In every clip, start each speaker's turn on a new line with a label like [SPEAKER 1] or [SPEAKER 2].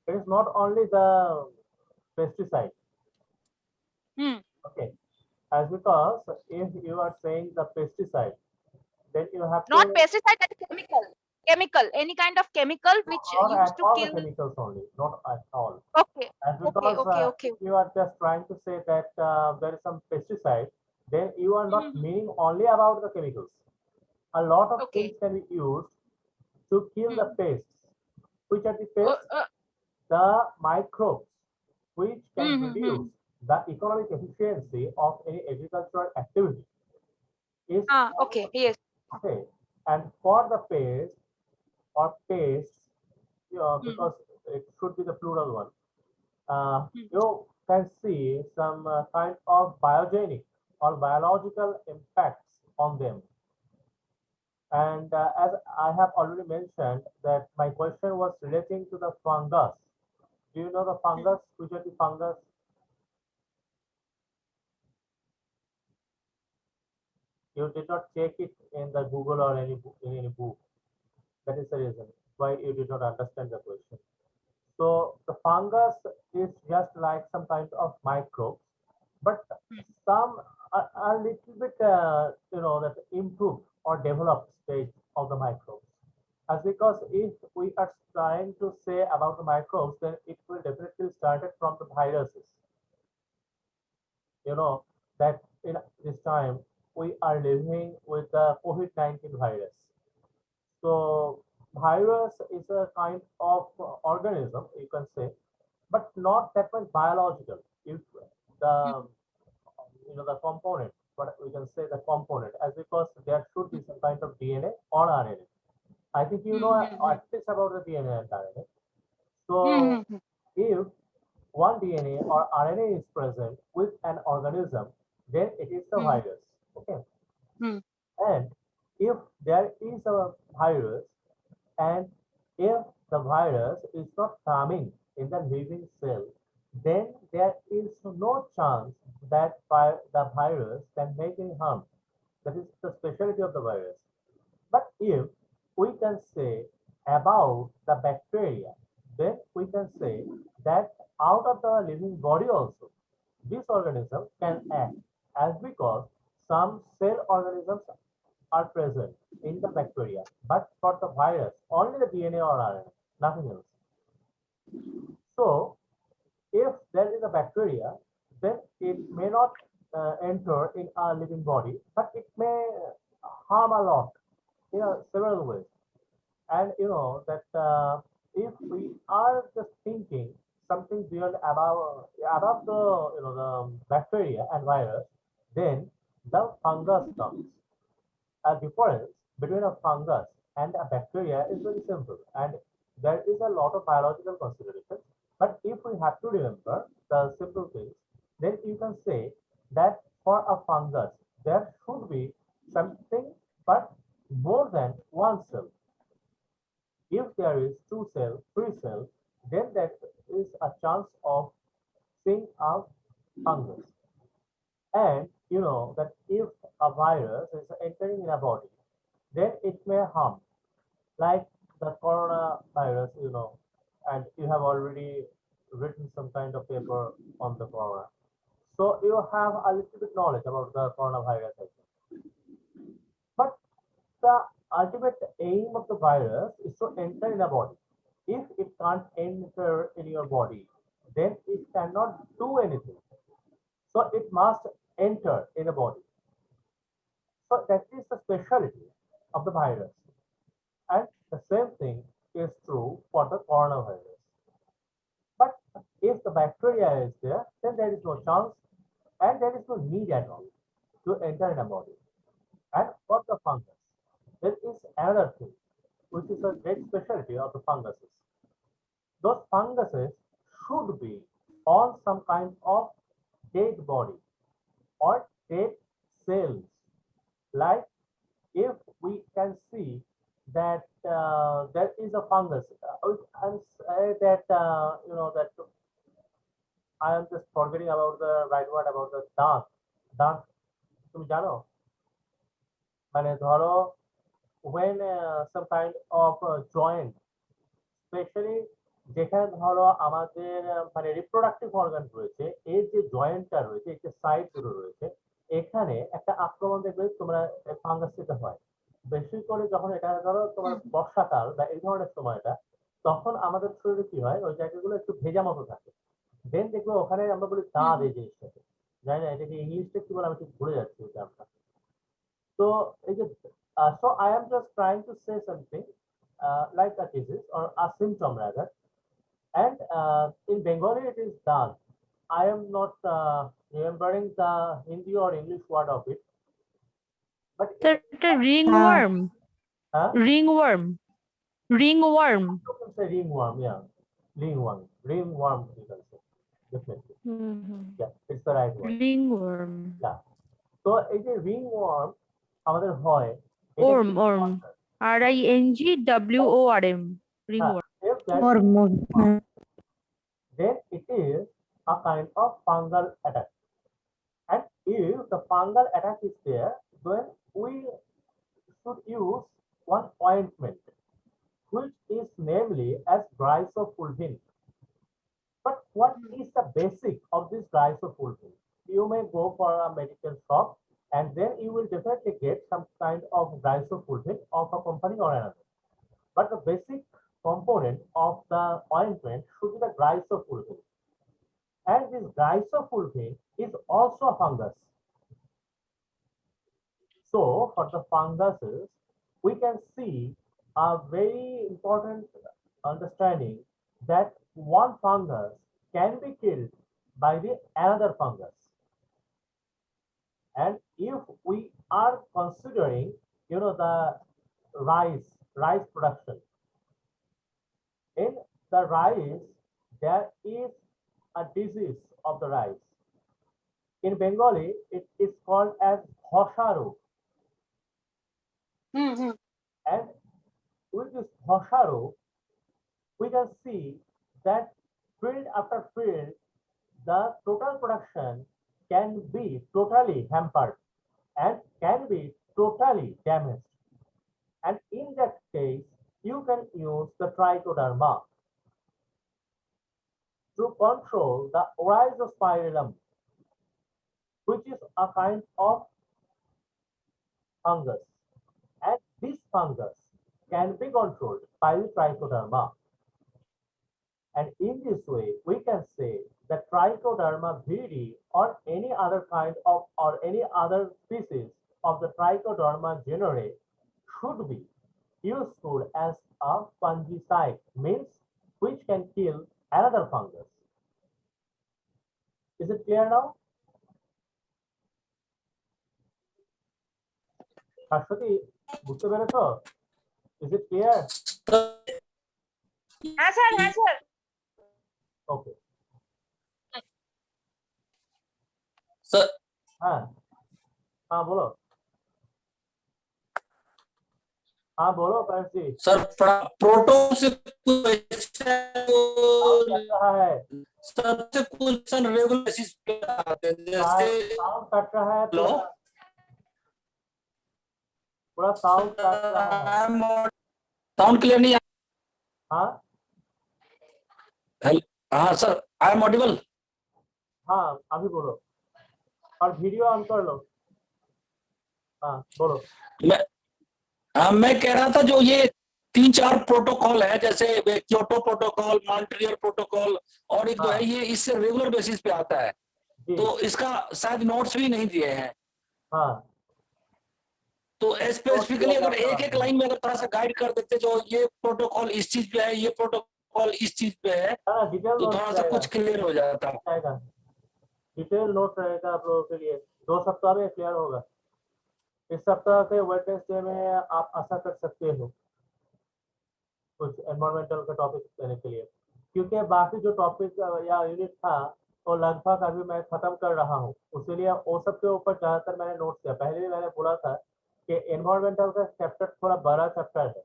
[SPEAKER 1] it is not only the pesticide. Okay, as because if you are saying the pesticide, then you have
[SPEAKER 2] Not
[SPEAKER 1] to
[SPEAKER 2] pesticide, that is chemical. Chemical, any kind of chemical which
[SPEAKER 1] not
[SPEAKER 2] used
[SPEAKER 1] at
[SPEAKER 2] to
[SPEAKER 1] all the
[SPEAKER 2] kill.
[SPEAKER 1] chemicals only, not at all.
[SPEAKER 2] Okay,
[SPEAKER 1] And
[SPEAKER 2] okay,
[SPEAKER 1] because
[SPEAKER 2] okay, okay.
[SPEAKER 1] if you are just trying to say that there is some pesticide, then you are not meaning only about the chemicals. A lot of things
[SPEAKER 2] Okay.
[SPEAKER 1] can be used to kill the pests. Which are the
[SPEAKER 2] Uh,
[SPEAKER 1] pests?
[SPEAKER 2] uh,
[SPEAKER 1] The microbes, which can
[SPEAKER 2] hmm, hmm, hmm.
[SPEAKER 1] reduce the economic efficiency of any agricultural activity. Is
[SPEAKER 2] Okay, yes.
[SPEAKER 1] okay. And for the pest or pests,
[SPEAKER 2] Hmm,
[SPEAKER 1] because it should be the plural one,
[SPEAKER 2] hmm.
[SPEAKER 1] you can see some kind of biogenic or biological impacts on them. And as I have already mentioned that my question was relating to the fungus. Do you know the fungus? Which are the fungus? You did not check it in the Google or any book, in any book. That is the reason why you did not understand the question. So the fungus is just like some kind of microbes, but some are a little bit, that improved or developed stage of the microbes. As because if we are trying to say about the microbes, then it will definitely started from the viruses. You know that in this time we are living with the COVID-19 virus. So virus is a kind of organism, you can say, but not that much biological. If the the component, but we can say the component, as because there should be some kind of DNA or RNA. I think you know at least about the DNA and RNA. So if one DNA or RNA is present with an organism, then it is the virus. Okay. And if there is a virus, and if the virus is not coming in the living cell, then there is no chance that the virus can make any harm. That is the specialty of the virus. But if we can say about the bacteria, then we can say that out of the living body also, this organism can act, as because some cell organisms are present in the bacteria, but for the virus, only the DNA or RNA, nothing else. So if there is a bacteria, then it may not enter in a living body, but it may harm a lot in several ways. And you know that if we are just thinking something beyond above the the bacteria and virus, then the fungus comes. A difference between a fungus and a bacteria is very simple, and there is a lot of biological considerations. But if we have to remember the simple things, then you can say that for a fungus, there should be something but more than one cell. If there is two cell, three cell, then there is a chance of seeing a fungus. And you know that if a virus is entering in a body, then it may harm, like the coronavirus, and you have already written some kind of paper on the corona. So you have a little bit knowledge about the coronavirus, I think. But the ultimate aim of the virus is to enter in a body. If it can't enter in your body, then it cannot do anything. So it must enter in a body. So that is the specialty of the virus. And the same thing is true for the coronavirus. But if the bacteria is there, then there is no chance and there is no need at all to enter in a body. And for the fungus, there is another thing, which is a great specialty of the funguses. Those funguses should be on some kind of dead body or dead cells. Like if we can see that there is a fungus, and say that that I am just forgetting about the right word about the দাঁত তুমি জানো মানে ধরো when some kind of joint, especially যেখানে ধরো আমাদের মানে reproductive organ রয়েছে, এর যে জয়েন্টটা রয়েছে, এই যে সাইড গুলো রয়েছে, এখানে একটা আক্রমণ দেখবে তোমরা ফাঙ্গাস থেকে হয়। বেশি করে যখন এটা ধরো তোমার বর্ষাকাল বা এই ধরনের সময়টা, তখন আমাদের শরীরে কি হয়, ওই জায়গাগুলো একটু ভেজা মতো থাকে। দেন দেখবে ওখানে আমরা বলি দাঁত, এই জিনিসটাকে জানি না এটাকে ইংলিশটা কি বলে, আমি ঠিক ভুলে যাচ্ছি ওই টার্মটা। তো এই যে so I am just trying to say something like a disease or a symptom rather, and in Bengali it is done. I am not remembering the Hindi or English word of it, but
[SPEAKER 2] Sir, এটা
[SPEAKER 3] হ্যাঁ
[SPEAKER 2] ringworm.
[SPEAKER 1] huh?
[SPEAKER 2] Ringworm. Ringworm.
[SPEAKER 1] You can say ringworm, yeah, ringworm you can say, definitely, yeah, it's the right word,
[SPEAKER 2] Ringworm.
[SPEAKER 1] yeah. So এই যে ringworm আমাদের হয়, এটা
[SPEAKER 2] Worm,
[SPEAKER 1] কি
[SPEAKER 2] worm. RINGWORM.
[SPEAKER 1] হ্যাঁ,
[SPEAKER 2] Ringworm.
[SPEAKER 1] if that
[SPEAKER 3] or
[SPEAKER 1] then it is a kind of fungal attack. And if the fungal attack is there, then we should use one ointment, which is namely as glycopulvin. But what is the basic of this glycopulvin? You may go for a medical shop and then you will definitely get some kind of glycopulvin of a company or another. But the basic component of the ointment should be the glycopulvin. And this glycopulvin is also a fungus. So for the funguses, we can see a very important understanding that one fungus can be killed by the another fungus. And if we are considering, the rice production, in the rice, there is a disease of the rice. In Bengali, it is called as ধসা রোগ. And with this ধসা রোগ, we can see that field after field, the total production can be totally hampered and can be totally damaged. And in that case, you can use the trichoderma to control the rhizospirillum, which is a kind of fungus. And this fungus can be controlled by the trichoderma. And in this way, we can say that Trichoderma viridi or any other kind of or any other species of the Trichoderma genera should be useful as a fungicide, means which can kill another fungus. Is it clear now? Ashwati, বুঝতে পেরেছো? Is it clear?
[SPEAKER 2] হ্যাঁ sir, হ্যাঁ sir.
[SPEAKER 1] Okay.
[SPEAKER 4] Sir
[SPEAKER 1] हाँ हाँ बोलो, हाँ बोलो परेश जी।
[SPEAKER 4] Sir proton से
[SPEAKER 1] साउंड कट रहा है,
[SPEAKER 4] सबसे क्वेश्चन रेगुलर बेसिस पे आते हैं, जैसे
[SPEAKER 1] साउंड कट रहा है,
[SPEAKER 4] हेलो
[SPEAKER 1] पूरा साउंड कट रहा है।
[SPEAKER 4] साउंड क्लियर नहीं
[SPEAKER 1] हाँ
[SPEAKER 4] हाँ सर आई एम ऑडिबल
[SPEAKER 1] हाँ अभी बोलो, और वीडियो ऑन कर लो। हाँ बोलो।
[SPEAKER 4] मैं कह रहा था जो ये 3-4 प्रोटोकॉल है, जैसे क्योटो प्रोटोकॉल, मॉन्ट्रियल प्रोटोकॉल, और एक जो है ये इससे रेगुलर बेसिस पे आता है,
[SPEAKER 1] जी
[SPEAKER 4] तो इसका शायद नोट्स भी नहीं दिए हैं।
[SPEAKER 1] हाँ
[SPEAKER 4] तो स्पेसिफिकली अगर एक एक लाइन में अगर थोड़ा सा गाइड कर देते, जो ये प्रोटोकॉल इस चीज पे है, ये प्रोटोकॉल इस चीज पे है,
[SPEAKER 1] डिटेल
[SPEAKER 4] तो
[SPEAKER 1] नोट
[SPEAKER 4] थोड़ा सा कुछ क्लियर हो जाता।
[SPEAKER 1] रहेगा, डिटेल नोट रहेगा आप लोगों के लिए, 2 सप्ताह में क्लियर होगा। इस सप्ताह के वेडनेसडे में आप आशा कर सकते हो कुछ एनवायरमेंटल का टॉपिक देने के लिए, क्योंकि बाकी जो टॉपिक या यूनिट था वो लगभग अभी मैं खत्म कर रहा हूँ, इसीलिए वो सब के ऊपर ज्यादातर मैंने नोट किया। पहले भी मैंने बोला था कि एनवायरमेंटल का चैप्टर थोड़ा बड़ा चैप्टर है,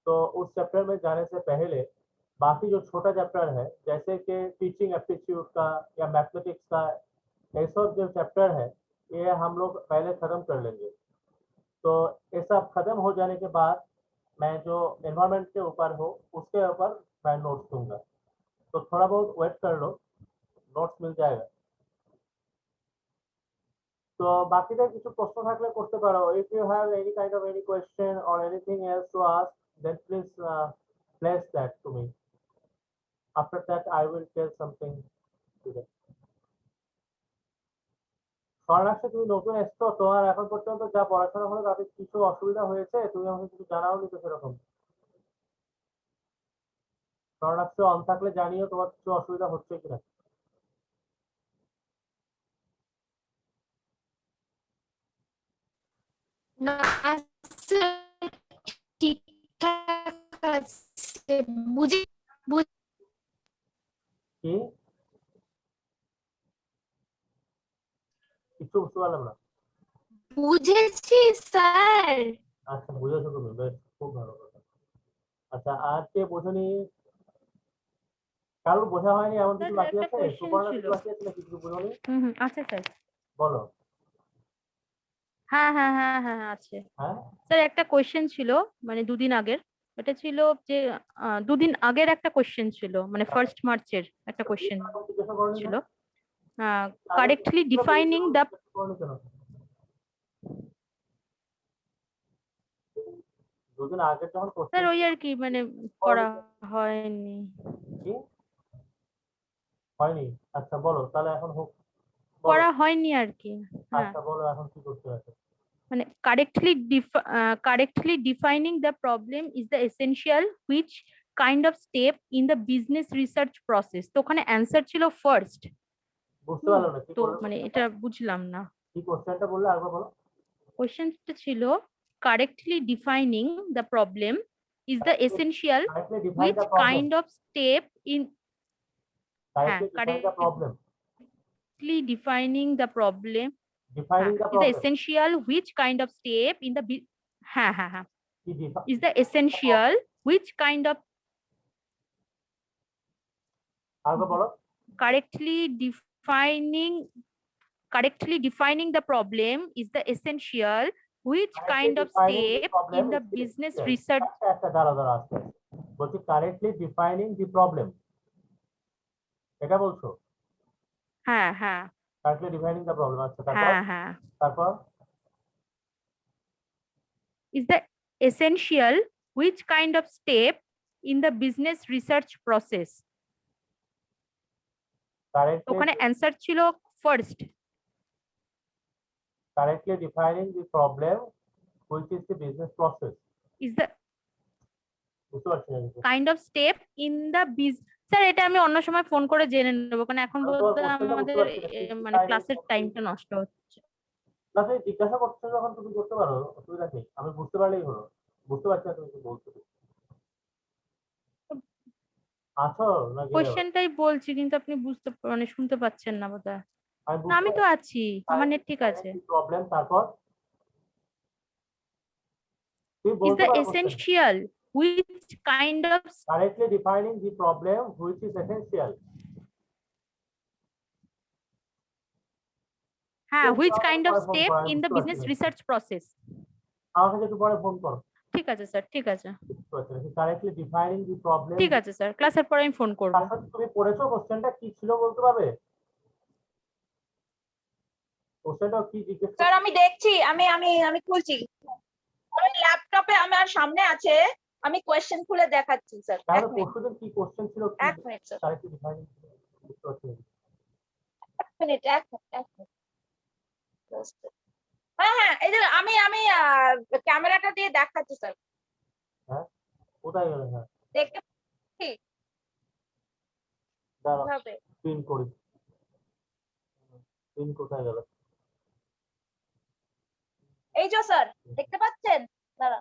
[SPEAKER 1] तो उस चैप्टर में जाने से पहले बाकी जो छोटा चैप्टर है, जैसे कि टीचिंग एप्टीट्यूड का या मैथमेटिक्स का, ये सब जो चैप्टर है ये हम लोग पहले खत्म कर लेंगे। तो ये सब खत्म हो जाने के बाद मैं जो एनवायरमेंट के ऊपर हो उसके ऊपर मैं नोट्स दूंगा, तो थोड़ा बहुत वेट कर लो, नोट्स मिल जाएगा। तो বাকিদের কিছু প্রশ্ন থাকলে করতে পারো। If you have any kind of any question or anything else to ask, then please place that to me. After that, I will tell something today. স্বর্ণাক্ষী, তুমি নতুন এসছো, তোমার এখন পর্যন্ত যা পড়াশোনা হলো তাতে কিছু অসুবিধা হয়েছে? তুমি আমাকে কিছু জানাওনি তো সেরকম। স্বর্ণাক্ষী অন থাকলে জানিও তোমার কিছু অসুবিধা হচ্ছে কিনা।
[SPEAKER 2] না স্যার, ঠিকঠাক আছে, বুঝি
[SPEAKER 1] কি কিছু বুঝতে পারলাম না।
[SPEAKER 2] বুঝেছি স্যার।
[SPEAKER 1] আচ্ছা, বুঝেছো তুমি, বেশ, খুব ভালো কথা। আচ্ছা, আর কে বোঝনি? কারোর বোঝা হয়নি এমন কিছু বাকি
[SPEAKER 3] একটা
[SPEAKER 1] আছে?
[SPEAKER 3] কোশ্চেন
[SPEAKER 1] সুপর্ণা
[SPEAKER 3] ছিল।
[SPEAKER 1] কিছু বাকি আছে নাকি, কিছু বোঝনি?
[SPEAKER 3] আছে স্যার।
[SPEAKER 1] বলো।
[SPEAKER 3] হ্যাঁ হ্যাঁ হ্যাঁ হ্যাঁ আছে
[SPEAKER 1] হ্যাঁ,
[SPEAKER 3] স্যার। একটা কোশ্চেন ছিল, মানে দুদিন আগের। এটা ছিল যে দুদিন আগের একটা কোশ্চেন ছিল, মানে 1 মার্চের একটা কোশ্চেন
[SPEAKER 1] জিজ্ঞাসা করনি
[SPEAKER 3] ছিল।
[SPEAKER 1] না?
[SPEAKER 3] কারেক্টলি ডিফাইনিং দ্য,
[SPEAKER 1] করনি কেন? দুদিন আগে যখন
[SPEAKER 3] স্যার
[SPEAKER 1] কোশ্চেন
[SPEAKER 3] ওই আর কি, মানে করা হয়নি।
[SPEAKER 1] কি হয়নি? আচ্ছা বলো তাহলে, এখন হোক, বলো।
[SPEAKER 3] করা হয়নি আর কি। হ্যাঁ,
[SPEAKER 1] আচ্ছা বলো, এখন কি করতে হবে?
[SPEAKER 3] মানে correctly defining the problem is the essential which kind of step in the business research process. তো ওখানে অ্যান্সার ছিল ফার্স্ট।
[SPEAKER 1] বুঝতে পারলো না কি
[SPEAKER 3] তো
[SPEAKER 1] বললো?
[SPEAKER 3] মানে এটা বুঝলাম না।
[SPEAKER 1] কি কোশ্চেনটা বললে আরেকবার বলো।
[SPEAKER 3] কোশ্চেনটা ছিল correctly defining the problem is the essential
[SPEAKER 1] correctly define
[SPEAKER 3] which
[SPEAKER 1] the problem.
[SPEAKER 3] Kind of step in, হ্যাঁ,
[SPEAKER 1] correctly define the problem.
[SPEAKER 3] Correctly defining the problem,
[SPEAKER 1] defining
[SPEAKER 3] হ্যাঁ,
[SPEAKER 1] the
[SPEAKER 3] is the
[SPEAKER 1] problem.
[SPEAKER 3] Essential which kind of step in the, হ্যাঁ হ্যাঁ হ্যাঁ,
[SPEAKER 1] কি
[SPEAKER 3] is the essential which kind of,
[SPEAKER 1] আরেকবার বলো।
[SPEAKER 3] correctly defining correctly defining the problem is the essential which
[SPEAKER 1] correctly
[SPEAKER 3] kind of
[SPEAKER 1] defining the
[SPEAKER 3] step
[SPEAKER 1] problem
[SPEAKER 3] in the
[SPEAKER 1] is the
[SPEAKER 3] business
[SPEAKER 1] essential.
[SPEAKER 3] research,
[SPEAKER 1] একটা একটা দাঁড়া দাঁড়া আসতে বলছি, কারেক্টলি ডিফাইনিং দি প্রবলেম, এটা বলছো?
[SPEAKER 3] হ্যাঁ হ্যাঁ
[SPEAKER 1] কারেক্টলি ডিফাইনিং দ্য প্রবলেম, আচ্ছা তারপর?
[SPEAKER 3] হ্যাঁ হ্যাঁ,
[SPEAKER 1] তারপর
[SPEAKER 3] is the essential which kind of step in the business research process.
[SPEAKER 1] Correctly
[SPEAKER 3] ওখানে অ্যান্সার ছিল first,
[SPEAKER 1] correctly defining the problem which is the business process.
[SPEAKER 3] is the
[SPEAKER 1] বুঝতে পারছি না কিছু।
[SPEAKER 3] kind of step in the sir এটা আমি অন্য সময় ফোন করে জেনে নেবো, কারণ এখন
[SPEAKER 1] আমি তোমার
[SPEAKER 3] বোধহয়
[SPEAKER 1] কোশ্চেনটা বুঝতে
[SPEAKER 3] আমাদের
[SPEAKER 1] পারছি না, কি
[SPEAKER 3] মানে
[SPEAKER 1] defining
[SPEAKER 3] ক্লাসের
[SPEAKER 1] problem?
[SPEAKER 3] টাইমটা নষ্ট হচ্ছে।
[SPEAKER 1] না, তুমি জিজ্ঞাসা করছো যখন তুমি করতে পারো, অসুবিধা নেই, আমি বুঝতে পারলেই হলো। বুঝতে পারছি না তুমি কি বলছো। আছো না গেলে?
[SPEAKER 3] কোশ্চেনটাই বলছি, কিন্তু আপনি বুঝতে মানে শুনতে পাচ্ছেন না বোধহয়।
[SPEAKER 1] আমি
[SPEAKER 3] না,
[SPEAKER 1] বুঝতে
[SPEAKER 3] আমি তো আছি, আমার নেট ঠিক আছে।
[SPEAKER 1] প্রবলেম, তারপর তুমি
[SPEAKER 3] Is
[SPEAKER 1] বলতে
[SPEAKER 3] the
[SPEAKER 1] পারো question.
[SPEAKER 3] essential which kind of,
[SPEAKER 1] Correctly defining the problem which is essential.
[SPEAKER 3] হ্যাঁ, which
[SPEAKER 1] আমাকে
[SPEAKER 3] kind of
[SPEAKER 1] পরে ফোন
[SPEAKER 3] step
[SPEAKER 1] করো, আমি
[SPEAKER 3] in the
[SPEAKER 1] বুঝতে পারছি
[SPEAKER 3] business
[SPEAKER 1] না।
[SPEAKER 3] research process.
[SPEAKER 1] আমাকে একটু পরে ফোন করো।
[SPEAKER 3] ঠিক আছে স্যার, ঠিক আছে,
[SPEAKER 1] বুঝতে পারছি না। Correctly defining the problem.
[SPEAKER 3] ঠিক আছে স্যার, ক্লাসের পরে আমি ফোন করবো।
[SPEAKER 1] তারপর তুমি পড়েছো কোশ্চেনটা কি ছিল বলতে পারবে? কোশ্চেনটা কি জিজ্ঞেস
[SPEAKER 2] স্যার
[SPEAKER 1] করছো?
[SPEAKER 2] আমি দেখছি, আমি আমি আমি খুলছি, আমার ল্যাপটপে আমার সামনে আছে, আমি কোয়েশ্চেন খুলে দেখাচ্ছি স্যার।
[SPEAKER 1] তাহলে পরশুদিন কি কোশ্চেন ছিল, কি
[SPEAKER 2] এক মিনিট স্যার,
[SPEAKER 1] কারেক্টলি ডিফাইনিং? বুঝতে পারছি না।
[SPEAKER 2] এক মিনিট। হ্যাঁ হ্যাঁ, এই যে আমি আমি ক্যামেরাটা দিয়ে দেখাচ্ছি স্যার,
[SPEAKER 1] হ্যাঁ, কোথায় গেলে? হ্যাঁ,
[SPEAKER 2] দেখতে পাচ্ছি
[SPEAKER 1] দাঁড়াও,
[SPEAKER 2] কিভাবে।
[SPEAKER 1] পিন করি। পিন কোথায় গেল?
[SPEAKER 2] এই যে স্যার দেখতে পাচ্ছেন, দাঁড়া,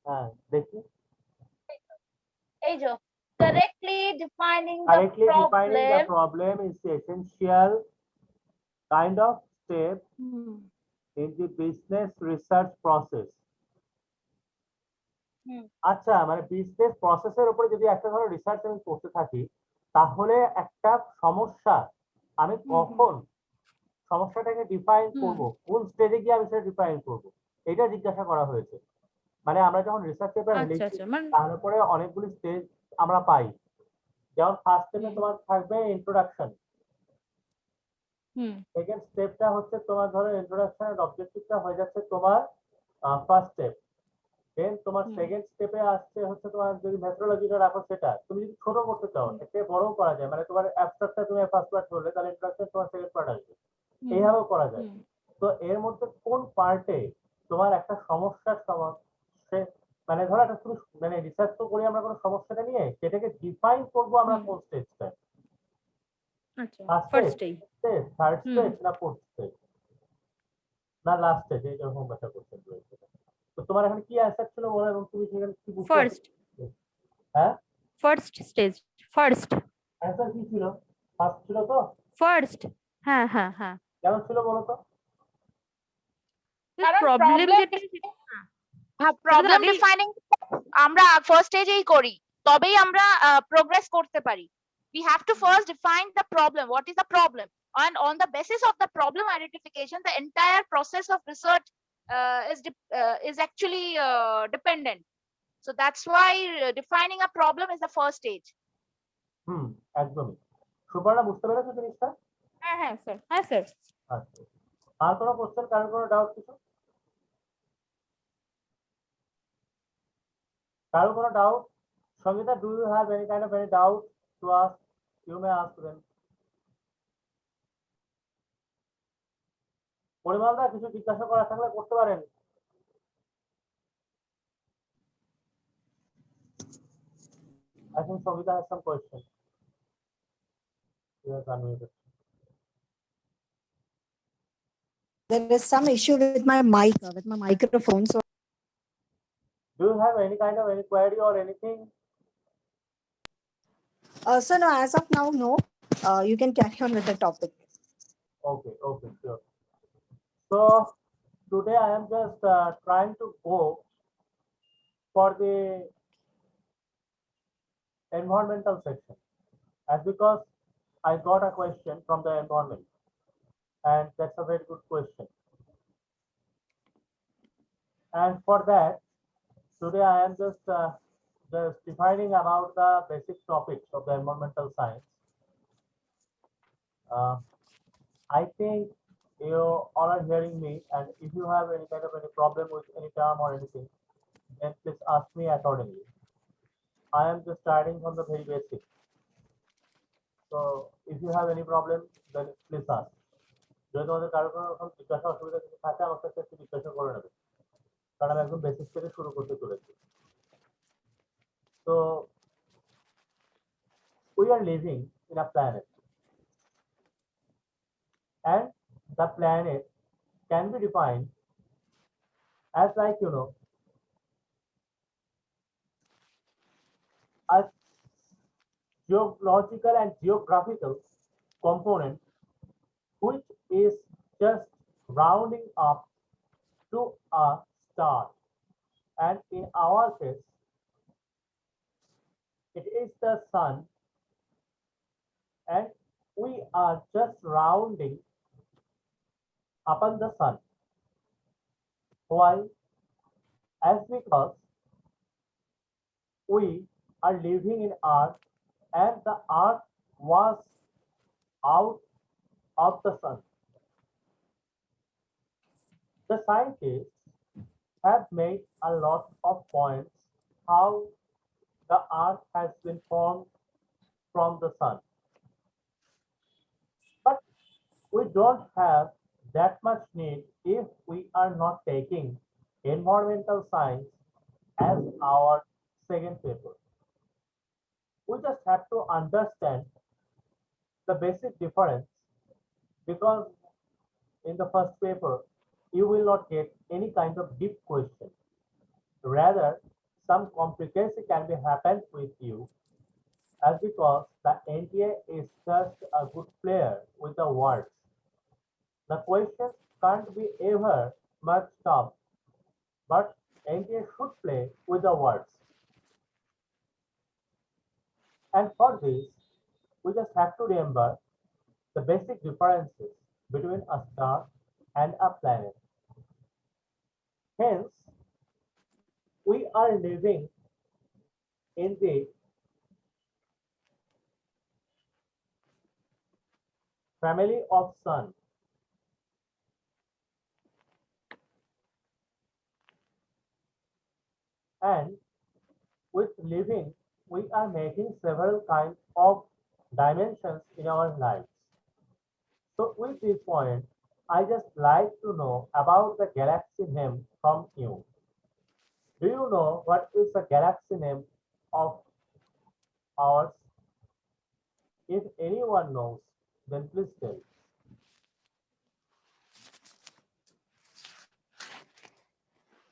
[SPEAKER 1] হ্যাঁ দেখি।
[SPEAKER 2] এই যে correctly defining the
[SPEAKER 1] Correctly defining the
[SPEAKER 2] problem
[SPEAKER 1] problem is the essential kind of step in the business research process. আচ্ছা, মানে বিজনেস প্রসেসের উপরে যদি একটা ধরো রিসার্চ আমি করতে থাকি, তাহলে একটা সমস্যা আমি কখন সমস্যাটাকে ডিফাইন করব, কোন স্টেজে গিয়ে আমি সেটা ডিফাইন করব, এটা জিজ্ঞাসা করা হয়েছে। মানে আমরা যখন রিসার্চ পেপার
[SPEAKER 3] আচ্ছা
[SPEAKER 1] লিখি,
[SPEAKER 3] আচ্ছা, মানে
[SPEAKER 1] তার উপরে অনেকগুলি স্টেজ আমরা পাই। যেমন ফার্স্ট স্টেপে তোমার থাকবে ইন্ট্রোডাকশন,
[SPEAKER 3] হুম
[SPEAKER 1] সেকেন্ড স্টেপটা হচ্ছে তোমার ধরো ইন্ট্রোডাকশনের অবজেক্টিভটা হয়ে যাচ্ছে তোমার ফার্স্ট স্টেপ। দেন তোমার
[SPEAKER 3] হুম।
[SPEAKER 1] সেকেন্ড স্টেপে আসছে হচ্ছে তোমার যদি মেথোডোলজিটা রাখো সেটা, তুমি যদি ছোট করতে চাও
[SPEAKER 3] হুম।
[SPEAKER 1] এতে বড়ও করা যায়, মানে তোমার অ্যাবস্ট্রাক্টটা তুমি ফার্স্ট পার্ট করলে তাহলে ইন্ট্রোডাকশন তোমার সেকেন্ড পার্ট আসবে,
[SPEAKER 3] হুম।
[SPEAKER 1] এইভাবেও করা যায়।
[SPEAKER 3] হুম।
[SPEAKER 1] তো এর মধ্যে কোন পার্টে তোমার একটা সমস্যার মানে ধরো একটা শুধু মানে রিসার্চ তো করি আমরা কোনো সমস্যাটা নিয়ে, সেটাকে ডিফাইন করবো আমরা
[SPEAKER 3] হুম।
[SPEAKER 1] কোন স্টেজটা,
[SPEAKER 3] আচ্ছা
[SPEAKER 1] first
[SPEAKER 3] first
[SPEAKER 1] stage,
[SPEAKER 3] stage.
[SPEAKER 1] Third
[SPEAKER 3] হুম।
[SPEAKER 1] স্টেজ না ফোর্থ স্টেজ না লাস্ট স্টেজ, এই রকম একটা কোশ্চেন রয়েছে। তো তোমার এখন কি অ্যান্সার ছিল বলো, এবং তুমি সেখানে কি বুঝতে পারছো?
[SPEAKER 3] ফার্স্ট
[SPEAKER 1] হ্যাঁ,
[SPEAKER 3] ফার্স্ট স্টেজ। ফার্স্ট
[SPEAKER 1] অ্যান্সার কি ছিল? ফার্স্ট ছিল তো?
[SPEAKER 3] ফার্স্ট। হ্যাঁ হ্যাঁ হ্যাঁ।
[SPEAKER 1] কেন ছিল বলো তো?
[SPEAKER 2] কারণ
[SPEAKER 3] প্রবলেম
[SPEAKER 2] problem
[SPEAKER 3] যেটা
[SPEAKER 2] হ্যাঁ,
[SPEAKER 3] সেটা তো
[SPEAKER 2] প্রবলেম
[SPEAKER 3] আগেই
[SPEAKER 2] ডিফাইনিং আমরা ফার্স্ট স্টেজেই করি, তবেই আমরা প্রোগ্রেস করতে পারি। We have to first define the problem. What is the problem? And on the basis of the problem identification, the entire process of research is actually dependent. So that's why defining a problem is the first stage.
[SPEAKER 1] হুম, একদমই। সুপর্ণা বুঝতে পেরেছো জিনিসটা?
[SPEAKER 3] হ্যাঁ হ্যাঁ sir, হ্যাঁ sir.
[SPEAKER 1] আচ্ছা, আর কোনো question, কারোর কোনো ডাউট কিছু? কারোর কোনো doubt? Sangita, do you have any kind of any doubt to ask? You may ask then. পরিমলদা, কিছু জিজ্ঞাসা করা থাকলে করতে পারেন। I think Sangita has some question. Yes, unmuted.
[SPEAKER 5] There is some issue with my mic, with my microphone. So,
[SPEAKER 1] Do you have any kind of any query or anything?
[SPEAKER 5] so no, as of now, no. You can carry on with the topic.
[SPEAKER 1] Okay, okay, sure. So today I am just trying to go for the environmental section, and because I got a question from the environment, and that's a very good question. And for that, today I am just defining about the basic topics of the environmental science. I think you all are hearing me, and if you have any kind of any problem with any term or anything, then please ask me accordingly. I am just starting from the very basic. So if you have any problem, then please ask. যদি তোমাদের কারো কোনো রকম জিজ্ঞাসা অসুবিধা কিছু থাকে আমার কাছে একটু জিজ্ঞাসা করে নেবে, কারণ আমি একদম বেসিক থেকে শুরু করতে চলেছি। So we are living in a planet, and the planet can be defined as, like, a geological and geographical component which is just rounding up to a star, and in our case it is the sun, and we are just rounding upon the sun. Why? As because we are living in earth, and the earth was out of the sun. The scientists have made a lot of points how the earth has been formed from the sun. But we don't have that much need if we are not taking environmental science as our second paper. We just have to understand the basic difference, because in the first paper you will not get any kind of deep question. Rather, some complication can be happened with you, as because the NTA is just a good player with the words. The questions can't be ever much tough, but NTA should play with the words. And for this, we just have to remember the basic differences between a star and a planet. Hence, we are living in the family of sun. And with living, we are making several kinds of dimensions in our lives. So with this point, I just like to know about the galaxy name from you. Do you know what is the galaxy name of ours? If anyone knows, then please tell.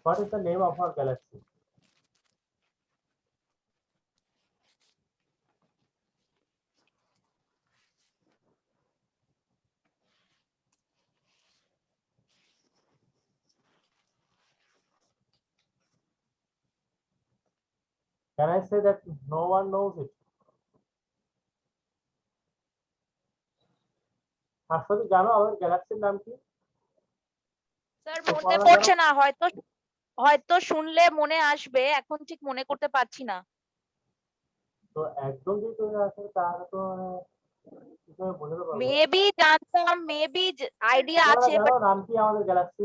[SPEAKER 1] What is the name of our galaxy? Can I say that no one knows it? আসলে জানো আমাদের গ্যালাক্সির নাম কি?
[SPEAKER 2] Sir
[SPEAKER 1] তো
[SPEAKER 2] মনে
[SPEAKER 1] পড়ানো
[SPEAKER 2] পড়ছে
[SPEAKER 1] জানো?
[SPEAKER 2] না, হয়তো হয়তো শুনলে মনে আসবে, এখন ঠিক মনে করতে পারছি না।
[SPEAKER 1] তো একদম যদি চলে আসে তাহলে তো কিভাবে বোঝাতে পারবো?
[SPEAKER 2] মেবি জানতাম, মেবি আইডিয়া
[SPEAKER 1] তোমরা
[SPEAKER 2] আছে,
[SPEAKER 1] জানো
[SPEAKER 2] বাট
[SPEAKER 1] নাম কি আমাদের গ্যালাক্সি?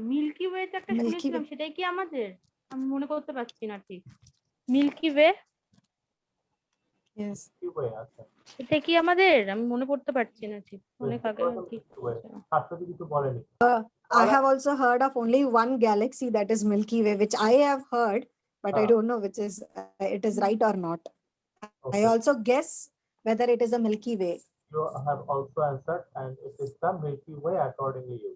[SPEAKER 3] মিল্কি ওয়ে তো একটা
[SPEAKER 5] Milky
[SPEAKER 3] শুনেছিলাম,
[SPEAKER 5] Way.
[SPEAKER 3] সেটাই কি আমাদের? আমি মনে করতে পারছি না ঠিক। Milky way
[SPEAKER 5] Yes.
[SPEAKER 1] কি বই আছে?
[SPEAKER 3] এটা কি আমাদের? আমি মনে করতে পারছি না ঠিক, অনেক আগে ঠিক আছে।
[SPEAKER 1] শাশ্বতী কিছু বলেনি।
[SPEAKER 5] I have also heard of only one galaxy, that is Milky Way, which I have heard, but I
[SPEAKER 1] Ah.
[SPEAKER 5] don't know which is it is right or not. I
[SPEAKER 1] Okay.
[SPEAKER 5] also guess whether it is a Milky Way.
[SPEAKER 1] You have also answered and it is the Milky Way according to you.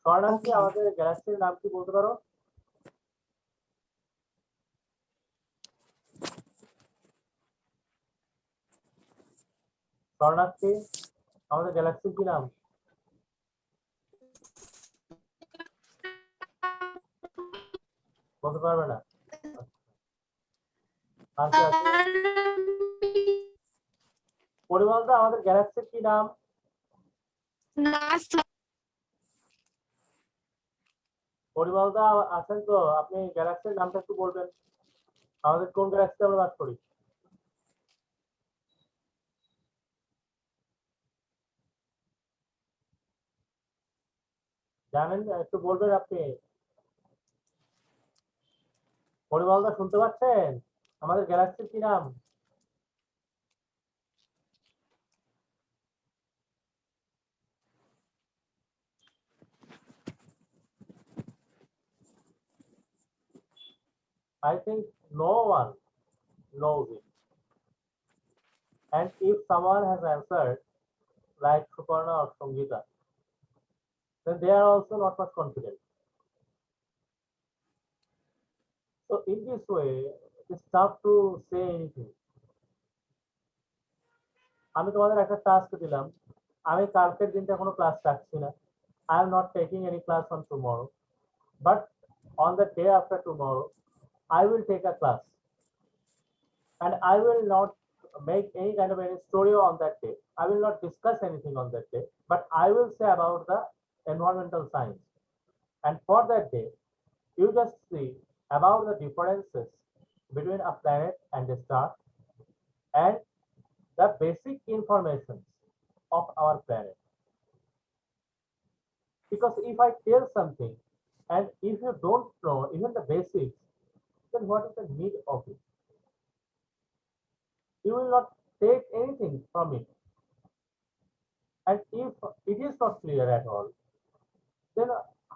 [SPEAKER 1] স্বর্ণাক্ষী
[SPEAKER 5] Okay.
[SPEAKER 1] আমাদের গ্যালাক্সির নাম কি বলতে পারো? স্বর্ণাক্ষী আমাদের গ্যালাক্সির কি নাম? বলতে পারবে না? আচ্ছা পরিমলদা আমাদের গ্যালাক্সির কি নাম? পরিমলদা আছেন তো, আপনি গ্যালাক্সির নামটা একটু বলবেন, আমাদের কোন গ্যালাক্সিতে আমরা বাস করি? জানেন, একটু বলবেন আপনি। পরিমলদা শুনতে পাচ্ছেন? আমাদের গ্যালাক্সির কি নাম? I think no one knows it. And if someone has answered, like Suparna or Sangita, then they are also not much confident. So in this way, it's tough to say anything. আমি তোমাদের একটা task দিলাম, আমি কালকের দিনটা কোনো class রাখছি না। I am not taking any class on tomorrow, but on the day after tomorrow, I will take a class, and I will not make any kind of any story on that day. I will not discuss anything on that day, but I will say about the environmental science. And for that day, you just see about the differences between a planet and a star and the basic information of our planet. Because if I tell something and if you don't know even the basics, then what is the need of it? You will not take anything from it. And if it is not clear at all, then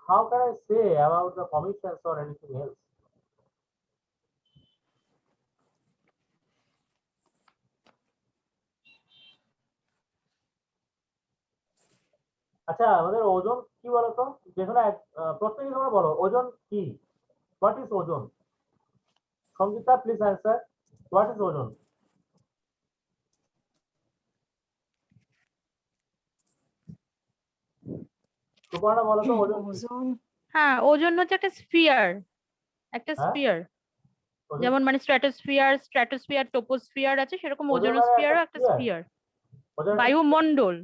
[SPEAKER 1] how can I say about the commissions or anything else? আচ্ছা আমাদের ওজন কি বলতো, যেখানে প্রত্যেকে তোমরা বলো ওজন কি? হোয়াট ইজ ওজন? Sangeeta please answer, what is ওজন? সুপর্ণা বলো তো ওজন কি?
[SPEAKER 5] Ozone.
[SPEAKER 3] হ্যাঁ, ওজন হচ্ছে একটা স্ফিয়ার, একটা
[SPEAKER 1] হ্যাঁ?
[SPEAKER 3] স্ফিয়ার,
[SPEAKER 1] ওজন
[SPEAKER 3] যেমন মানে স্ট্র্যাটোস্ফিয়ার টোপোস্ফিয়ার আছে, সেরকম
[SPEAKER 1] ওজন মানে
[SPEAKER 3] ওজোনোস্ফিয়ারও একটা
[SPEAKER 1] sphere?
[SPEAKER 3] স্ফিয়ার,
[SPEAKER 1] ওজন
[SPEAKER 3] বায়ুমণ্ডল।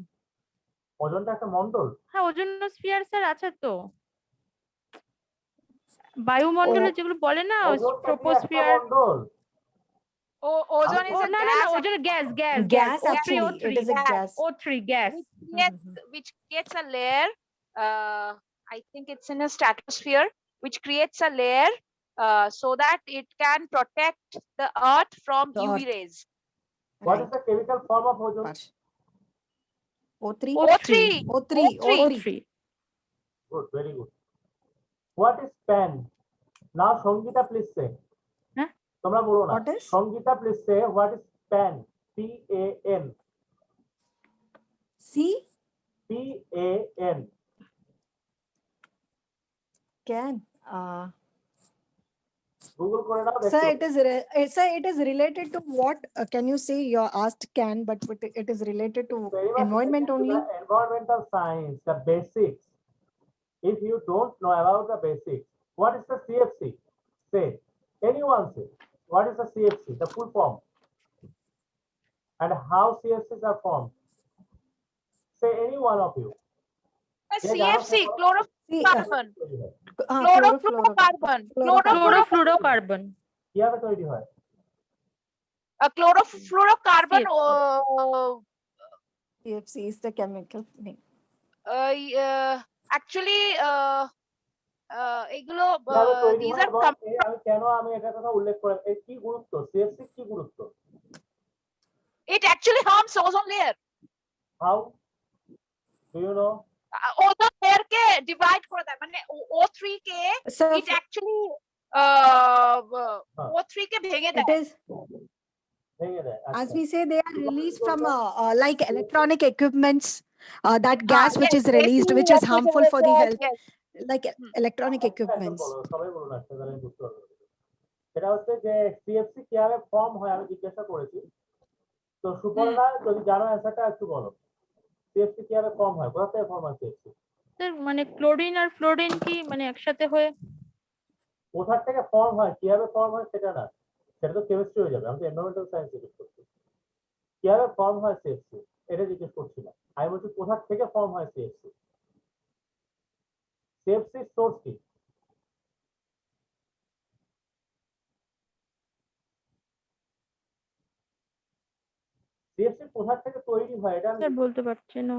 [SPEAKER 1] ওজনটা একটা মন্ডল?
[SPEAKER 3] হ্যাঁ, ওজোনোস্ফিয়ার স্যার আছে তো, বায়ুমণ্ডলে যেগুলো বলে না,
[SPEAKER 1] ওজনটা কি একটা
[SPEAKER 3] troposphere.
[SPEAKER 1] Mondal?
[SPEAKER 2] Ozone is
[SPEAKER 3] Oh
[SPEAKER 2] a
[SPEAKER 3] no,
[SPEAKER 2] gas
[SPEAKER 3] ozone gas, gas,
[SPEAKER 5] Gas
[SPEAKER 3] O3,
[SPEAKER 5] actually, it is a
[SPEAKER 2] gas.
[SPEAKER 5] gas.
[SPEAKER 3] O3 gas.
[SPEAKER 2] which creates a layer. I think it's in a stratosphere, which creates a layer so that it can protect the Earth from
[SPEAKER 5] The
[SPEAKER 2] UV
[SPEAKER 5] Earth.
[SPEAKER 2] rays.
[SPEAKER 1] What is
[SPEAKER 5] Right.
[SPEAKER 1] the chemical form of ozone?
[SPEAKER 5] Parsh. O3.
[SPEAKER 3] O3.
[SPEAKER 5] O3.
[SPEAKER 3] O3.
[SPEAKER 1] Good, very good. What is pan? Now, Sangita, please say.
[SPEAKER 3] Huh?
[SPEAKER 1] তোমরা বলো না।
[SPEAKER 5] What is?
[SPEAKER 1] Sangita, please say what is pan? P-A-N.
[SPEAKER 5] C.
[SPEAKER 1] P-A-N.
[SPEAKER 5] Can.
[SPEAKER 1] Google করে নাও
[SPEAKER 5] Sir,
[SPEAKER 1] দেখতে
[SPEAKER 5] sir, it is related to what? Can you say you asked can, but it is related to
[SPEAKER 1] Very much
[SPEAKER 5] environment
[SPEAKER 1] related to
[SPEAKER 5] only?
[SPEAKER 1] the environmental science, the basics. If you don't know about the basics, what is the CFC? Say, anyone say, what is the CFC, the full form? And how CFCs are formed? Say any one of you.
[SPEAKER 2] CFC,
[SPEAKER 5] See,
[SPEAKER 2] chlorofluorocarbon.
[SPEAKER 5] chlorofluorocarbon.
[SPEAKER 3] Chlorofluorocarbon.
[SPEAKER 1] কিভাবে তৈরি হয়?
[SPEAKER 2] Chlorofluorocarbon.
[SPEAKER 5] CFC is the chemical name.
[SPEAKER 2] Actually, এগুলো
[SPEAKER 1] কিভাবে তৈরি
[SPEAKER 2] these
[SPEAKER 1] হয়
[SPEAKER 2] are
[SPEAKER 1] এবং আমি কেন এটার কথা উল্লেখ করলাম, এর কি গুরুত্ব, সিএফসি কি গুরুত্ব?
[SPEAKER 2] it actually harms ozone layer.
[SPEAKER 1] How? Do you know?
[SPEAKER 2] ozone layer K divide করে দেয়, মানে O3 K
[SPEAKER 5] Sir,
[SPEAKER 2] it actually O3 কে ভেঙে
[SPEAKER 5] it
[SPEAKER 2] দেয়.
[SPEAKER 5] is,
[SPEAKER 1] ভেঙে দেয়।
[SPEAKER 5] as
[SPEAKER 1] আচ্ছা।
[SPEAKER 5] we say, they are released from like electronic equipments. That gas which
[SPEAKER 2] yes,
[SPEAKER 5] is released, which is harmful for the health,
[SPEAKER 2] yes.
[SPEAKER 5] like electronic
[SPEAKER 1] একজন
[SPEAKER 5] equipments.
[SPEAKER 1] বলো, সবাই বলুন একটা, তাহলে আমি বুঝতে পারবো। সেটা হচ্ছে যে সিএফসি কিভাবে ফর্ম হয় আমি জিজ্ঞাসা করেছি। তো সুপর্ণা, যদি জানো অ্যান্সারটা একটু বলো। সিএফসি কিভাবে ফর্ম হয়, কোথা থেকে ফর্ম হয় সিএফসি?
[SPEAKER 3] স্যার মানে ক্লোরিন আর ফ্লোরিন কি মানে একসাথে হয়ে
[SPEAKER 1] কোথা থেকে ফর্ম হয়, কিভাবে ফর্ম হয় সেটা না, সেটা তো কেমিস্ট্রি হয়ে যাবে। আমি তো এনভায়রনমেন্টাল সায়েন্স জিজ্ঞেস করছি। কিভাবে ফর্ম হয় সিএফসি এটা জিজ্ঞেস করছি না, আমি বলছি কোথা থেকে ফর্ম হয় সিএফসি। সিএফসি সোর্স কি? সিএফসি কোথা থেকে তৈরি হয় এটা
[SPEAKER 3] স্যার বলতে পারছি না।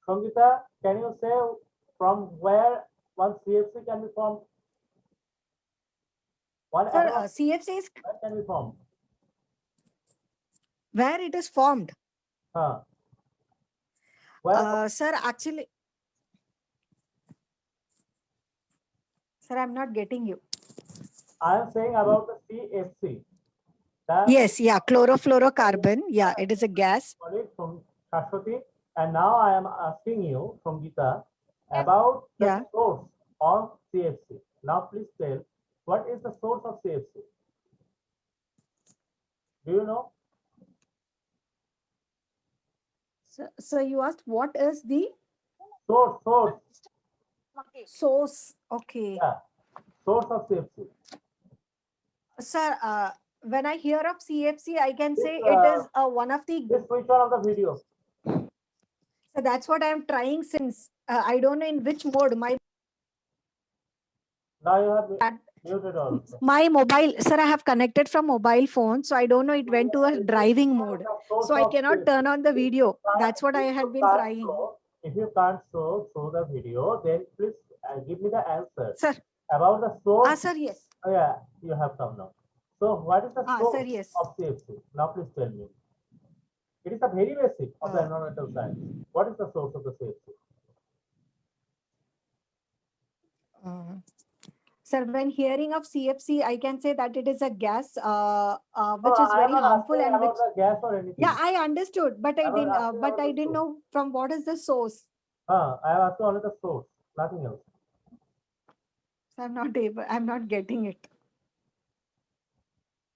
[SPEAKER 1] Sangeeta, can you say from where one CFC can be formed? One
[SPEAKER 5] Sir,
[SPEAKER 1] atom
[SPEAKER 5] CFC is
[SPEAKER 1] where can be formed?
[SPEAKER 5] where it is formed.
[SPEAKER 1] Where?
[SPEAKER 5] Sir, actually, sir, I'm not getting you.
[SPEAKER 1] I am saying about the CFC.
[SPEAKER 5] Yes, yeah, chlorofluorocarbon. Yeah, it is a gas.
[SPEAKER 1] From Shashwati, and now I am asking you from Gita about the
[SPEAKER 5] Yeah.
[SPEAKER 1] source of CFC. Now please tell, what is the source of CFC? Do you know?
[SPEAKER 5] So you asked what is the source? Okay.
[SPEAKER 1] Yeah, source of CFC.
[SPEAKER 5] Sir, when I hear of CFC, I can say
[SPEAKER 1] This,
[SPEAKER 5] it is one of the.
[SPEAKER 1] This switch on of the video.
[SPEAKER 5] So that's what I'm trying since I don't know in which mode
[SPEAKER 1] Now you have muted also.
[SPEAKER 5] my mobile. Sir, I have connected from mobile phone, so I don't know. It went to a driving mode, so I cannot turn on the video. That's what I had been trying.
[SPEAKER 1] If you can't show through the video, then please give me the answer.
[SPEAKER 5] Sir.
[SPEAKER 1] About the source.
[SPEAKER 5] Sir, yes.
[SPEAKER 1] Oh, yeah, you have come now. So what is the source
[SPEAKER 5] sir, yes.
[SPEAKER 1] of CFC? Now please tell me. It is a very basic of the environmental science. What is the source of the CFC?
[SPEAKER 5] Sir, when hearing of CFC, I can say that it is a gas which is very harmful and
[SPEAKER 1] about
[SPEAKER 5] which.
[SPEAKER 1] The gas or anything.
[SPEAKER 5] Yeah, I understood, but I didn't. But I didn't know from what is the source.
[SPEAKER 1] I have asked only the source, nothing else.
[SPEAKER 5] So I'm not able. I'm not getting it.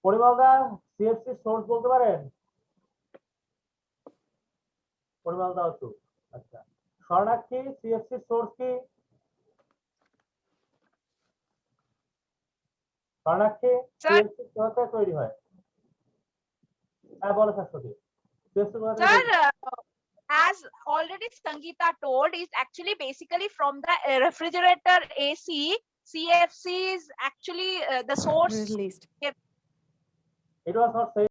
[SPEAKER 1] পরিমলদা, CFC source বলতে পারেন? পরিমলদা তো আচ্ছা। শরণার্থী, CFC source কি? শরণার্থী, CFC কোথা থেকে তৈরি হয়? হ্যাঁ বলো শাশ্বতী। CFC কোথা থেকে?
[SPEAKER 2] Sir, as already Sangeeta told, is actually basically from the refrigerator AC. CFC is actually the source.
[SPEAKER 5] Released.
[SPEAKER 1] It was not said